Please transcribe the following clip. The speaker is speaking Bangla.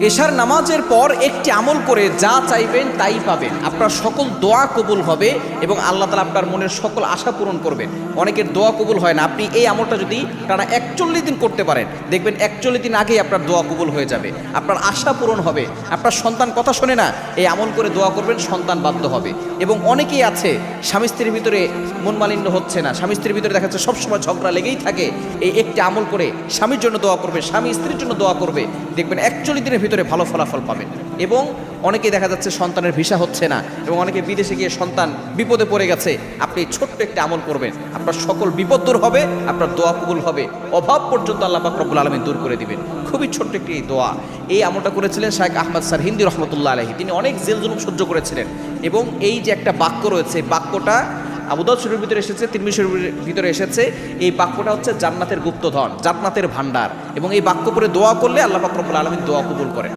এশার নামাজের পর একটি আমল করে যা চাইবেন তাই পাবেন। আপনার সকল দোয়া কবুল হবে এবং আল্লাহ তাআলা আপনার মনের সকল আশা পূরণ করবেন। অনেকের দোয়া কবুল হয় না, আপনি এই আমলটা যদি টানা 41 দিন করতে পারেন, দেখবেন 41 দিন আগেই আপনার দোয়া কবুল হয়ে যাবে, আপনার আশা পূরণ হবে। আপনার সন্তান কথা শোনে না, এই আমল করে দোয়া করবেন, সন্তান বাধ্য হবে। এবং অনেকেই আছে স্বামী স্ত্রীর ভিতরে মনমালিন্য হচ্ছে না, স্বামী স্ত্রীর ভিতরে দেখা যাচ্ছে সবসময় ঝগড়া লেগেই থাকে। এই একটি আমল করে স্বামীর জন্য দোয়া করবে, স্বামী স্ত্রীর জন্য দোয়া করবে, দেখবেন 41 দিনের ভিতরে ভালো ফলাফল পাবেন। এবং অনেকেই দেখা যাচ্ছে সন্তানের ভিসা হচ্ছে না এবং অনেকে বিদেশে গিয়ে সন্তান বিপদে পড়ে গেছে, আপনি ছোট্ট একটা আমল করবেন, আপনার সকল বিপদ দূর হবে, আপনার দোয়া কবুল হবে, অভাব পর্যন্ত আল্লাহ পাক রব্বুল আলামিন দূর করে দিবেন। খুবই ছোট্ট একটি দোয়া। এই আমলটা করেছিলেন শাইখ আহমদ সারহিন্দি রহমতুল্লাহ আলাইহি। তিনি অনেক জেল জুলুম সহ্য করেছিলেন এবং এই যে একটা বাক্য রয়েছে, বাক্যটা আবু দাউদ শরীফের ভিতরে এসেছে, তিরমিজি শরীফের ভিতরে এসেছে। এই বাক্যটা হচ্ছে জান্নাতের গুপ্তধন, জান্নাতের ভান্ডার। এবং এই বাক্য পড়ে দোয়া করলে আল্লাহ পাক রব্বুল আলামিন দোয়া কবুল করেন।